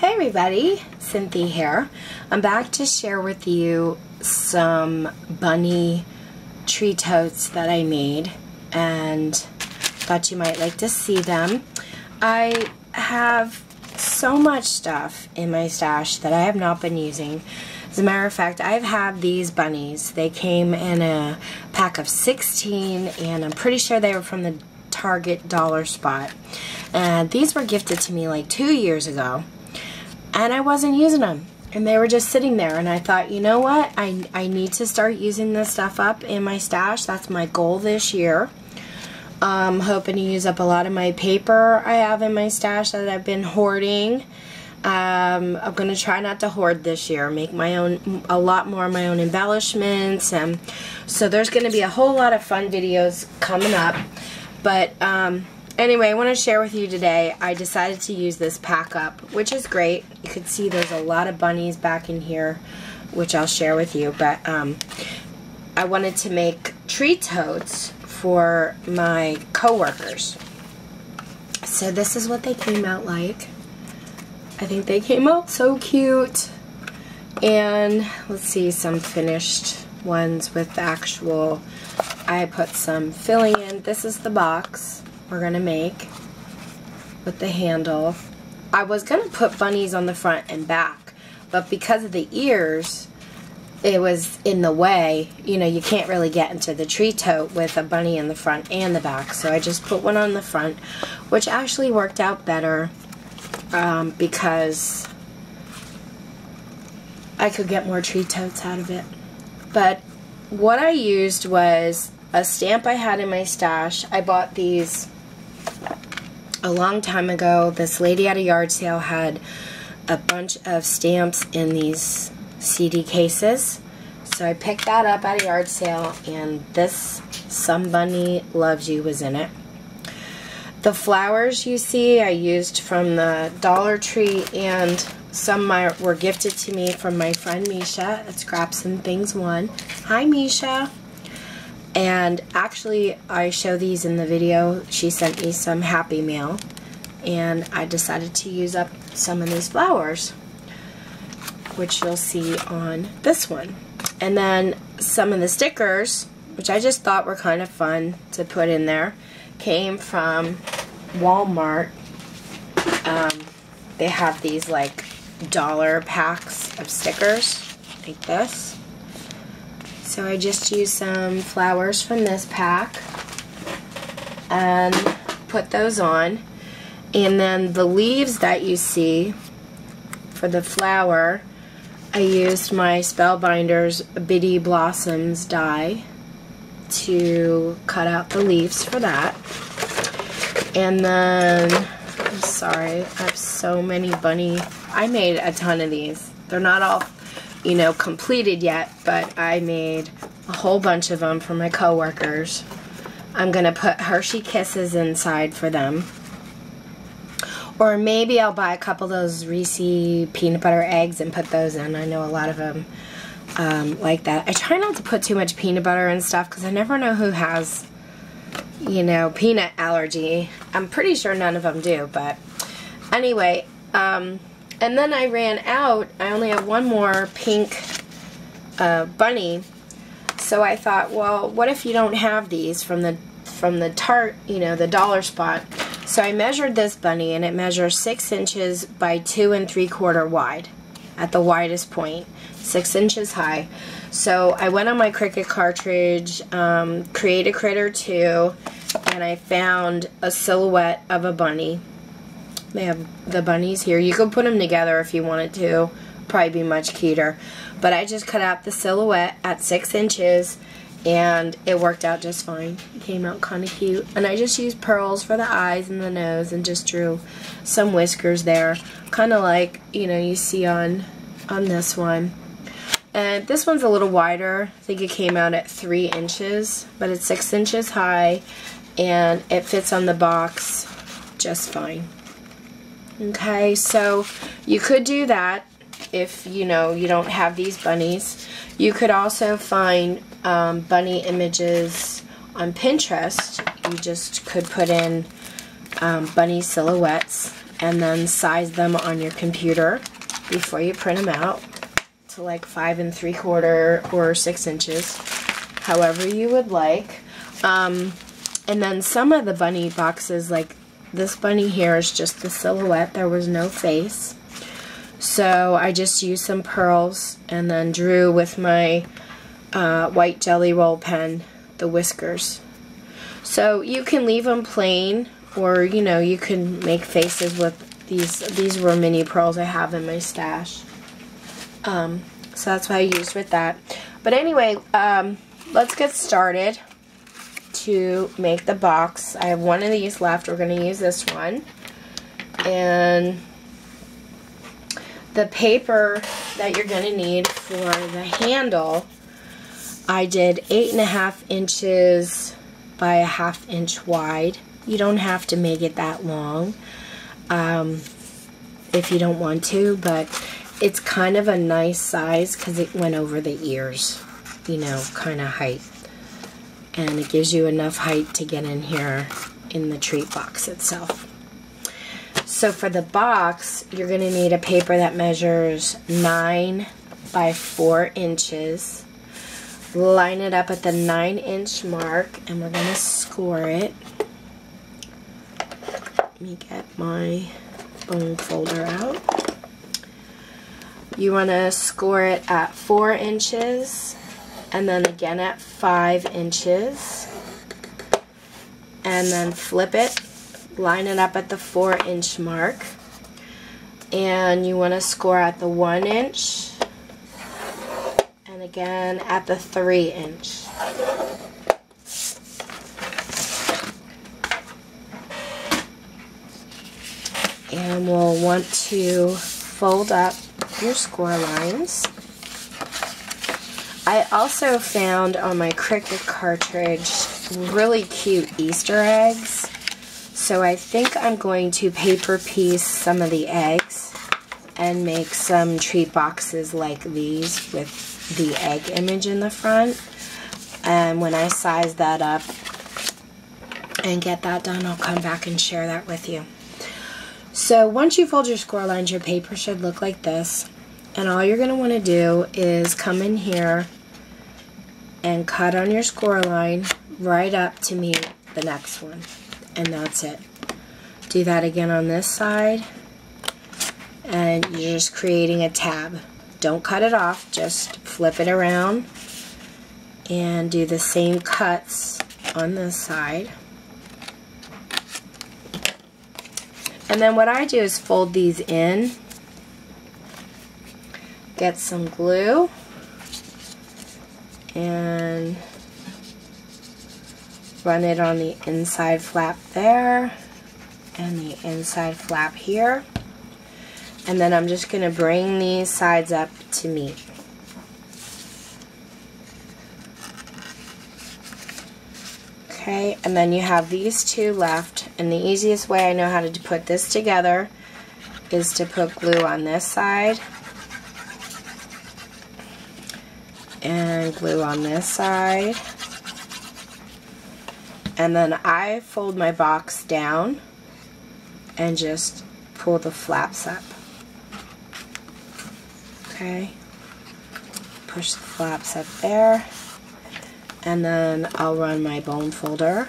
Hey everybody, Cynthia here. I'm back to share with you some bunny tree totes that I made and thought you might like to see them. I have so much stuff in my stash that I have not been using. As a matter of fact, I've had these bunnies. They came in a pack of 16 and I'm pretty sure they were from the Target dollar spot. And these were gifted to me like 2 years ago. And I wasn't using them. And they were just sitting there. And I thought, you know what? I need to start using this stuff up in my stash. That's my goal this year. I'm hoping to use up a lot of my paper I have in my stash that I've been hoarding. I'm going to try not to hoard this year. Make my own, a lot more of my own embellishments. So there's going to be a whole lot of fun videos coming up. But anyway, I want to share with you today, I decided to use this pack up, which is great. You can see there's a lot of bunnies back in here, which I'll share with you. But I wanted to make tree totes for my coworkers. So this is what they came out like. I think they came out so cute. And let's see, some finished ones with the actual, I put some filling in. This is the box we're going to make with the handle. I was going to put bunnies on the front and back, but because of the ears, it was in the way. You know, you can't really get into the tree tote with a bunny in the front and the back, so I just put one on the front, which actually worked out better because I could get more tree totes out of it. But what I used was a stamp I had in my stash. I bought these a long time ago. This lady at a yard sale had a bunch of stamps in these CD cases. So I picked that up at a yard sale, and this Somebody Loves You was in it. The flowers you see I used from the Dollar Tree, and some were gifted to me from my friend Misha at Scraps and Things 1. Hi Misha. And actually I show these in the video. She sent me some Happy Mail and I decided to use up some of these flowers, which you'll see on this one. And then some of the stickers, which I just thought were kind of fun to put in there, came from Walmart. They have these like dollar packs of stickers like this. So I just used some flowers from this pack and put those on. And then the leaves that you see for the flower, I used my Spellbinders Bitty Blossoms die to cut out the leaves for that. And then, I'm sorry, I have so many bunny. I made a ton of these. They're not all, you know, completed yet, but I made a whole bunch of them for my coworkers. I'm going to put Hershey Kisses inside for them. Or maybe I'll buy a couple of those Reese peanut butter eggs and put those in. I know a lot of them like that. I try not to put too much peanut butter and stuff because I never know who has, you know, peanut allergy. I'm pretty sure none of them do, but anyway, and then I ran out. I only have one more pink bunny, so I thought, well, what if you don't have these from the you know, the dollar spot? So I measured this bunny, and it measures 6 inches by 2 3/4 wide at the widest point, 6 inches high. So I went on my Cricut cartridge, Create a Critter 2, and I found a silhouette of a bunny. They have the bunnies here. You could put them together if you wanted to. Probably be much cuter. But I just cut out the silhouette at 6 inches, and it worked out just fine. It came out kind of cute. And I just used pearls for the eyes and the nose and just drew some whiskers there. Kind of like, you know, you see on this one. And this one's a little wider. I think it came out at 3 inches, but it's 6 inches high, and it fits on the box just fine. Okay, so you could do that if, you know, you don't have these bunnies. You could also find bunny images on Pinterest. You just could put in bunny silhouettes and then size them on your computer before you print them out to like 5 3/4 or 6 inches, however you would like. And then some of the bunny boxes, like this bunny here is just the silhouette, there was no face. So I just used some pearls and then drew with my white Jelly Roll pen the whiskers. So you can leave them plain, or you know, you can make faces with these. These were mini pearls I have in my stash. So that's what I used with that. But anyway, let's get started to make the box. I have one of these left. We're going to use this one. And the paper that you're going to need for the handle, I did 8.5 inches by a 1/2 inch wide. You don't have to make it that long if you don't want to, but it's kind of a nice size because it went over the ears, you know, kind of height. And it gives you enough height to get in here in the treat box itself. So for the box, you're going to need a paper that measures 9 by 4 inches. Line it up at the 9-inch mark, and we're going to score it. Let me get my bone folder out. You want to score it at 4 inches, and then again at 5 inches, and then flip it, line it up at the 4-inch mark, and you want to score at the 1 inch, and again at the 3-inch. And we'll want to fold up your score lines. I also found on my Cricut cartridge really cute Easter eggs. So I think I'm going to paper piece some of the eggs and make some treat boxes like these with the egg image in the front. And when I size that up and get that done, I'll come back and share that with you. So once you fold your score lines, your paper should look like this. And all you're going to want to do is come in here and cut on your score line right up to meet the next one. And that's it. Do that again on this side. And you're just creating a tab. Don't cut it off, just flip it around and do the same cuts on this side. And then what I do is fold these in, get some glue, and run it on the inside flap there and the inside flap here. And then I'm just going to bring these sides up to meet. Okay, and then you have these two left, and the easiest way I know how to put this together is to put glue on this side and glue on this side, and then I fold my box down and just pull the flaps up. Okay, push the flaps up there, and then I'll run my bone folder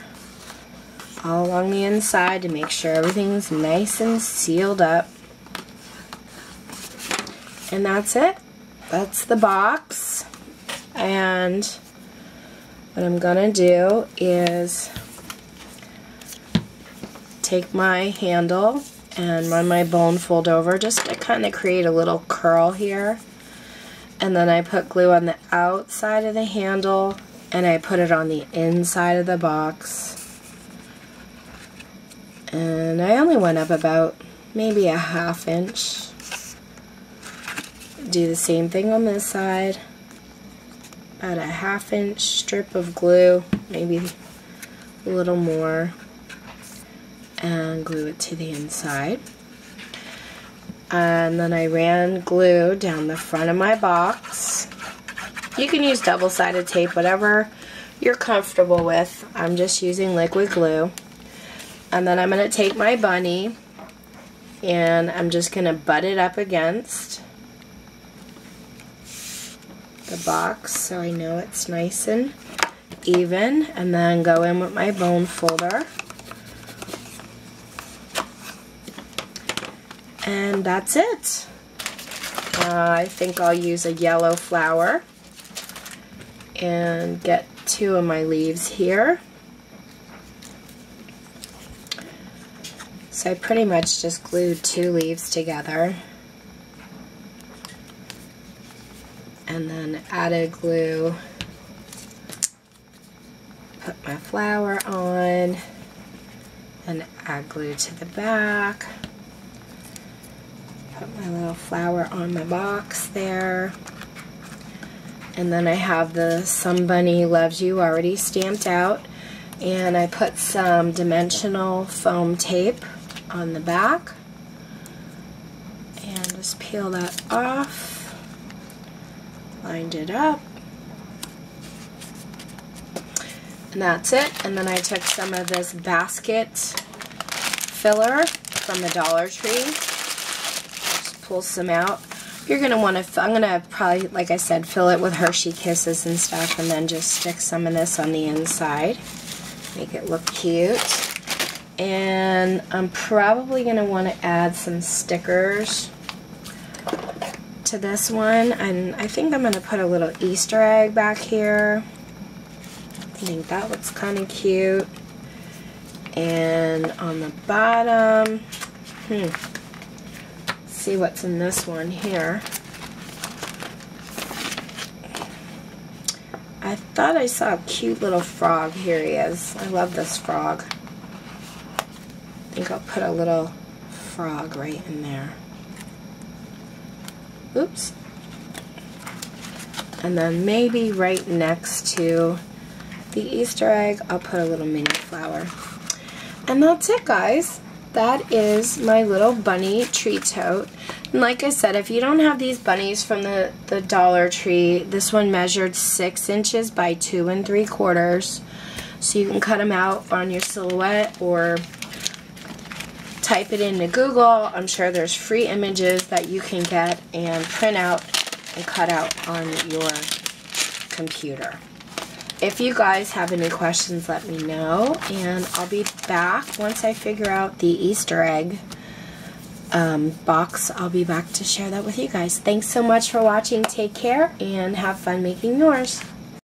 all along the inside to make sure everything's nice and sealed up. And that's it. That's the box. And what I'm gonna do is take my handle and run my bone fold over just to kind of create a little curl here. And then I put glue on the outside of the handle and I put it on the inside of the box. And I only went up about maybe a 1/2 inch. Do the same thing on this side. About a 1/2 inch strip of glue, maybe a little more, and glue it to the inside. And then I ran glue down the front of my box. You can use double-sided tape, whatever you're comfortable with. I'm just using liquid glue. And then I'm going to take my bunny and I'm just going to butt it up against the box so I know it's nice and even, and then go in with my bone folder. And that's it. I think I'll use a yellow flower and get 2 of my leaves here. So I pretty much just glued 2 leaves together and then added glue, put my flower on, and add glue to the back. Put my little flower on my box there. And then I have the Somebody Loves You already stamped out. And I put some dimensional foam tape on the back. And just peel that off. Lined it up. And that's it. And then I took some of this basket filler from the Dollar Tree. Pull some out. You're going to want to, I'm going to probably, like I said, fill it with Hershey Kisses and stuff, and then just stick some of this on the inside. Make it look cute. And I'm probably going to want to add some stickers to this one. And I think I'm going to put a little Easter egg back here. I think that looks kind of cute. And on the bottom, see what's in this one here. I thought I saw a cute little frog. Here he is. I love this frog. I think I'll put a little frog right in there. Oops. And then maybe right next to the Easter egg, I'll put a little mini flower. And that's it, guys. That is my little bunny tree tote. And like I said, if you don't have these bunnies from the Dollar Tree, this one measured 6 inches by 2 3/4. So you can cut them out on your silhouette or type it into Google. I'm sure there's free images that you can get and print out and cut out on your computer. If you guys have any questions, let me know, and I'll be back once I figure out the Easter egg box. I'll be back to share that with you guys. Thanks so much for watching. Take care and have fun making yours.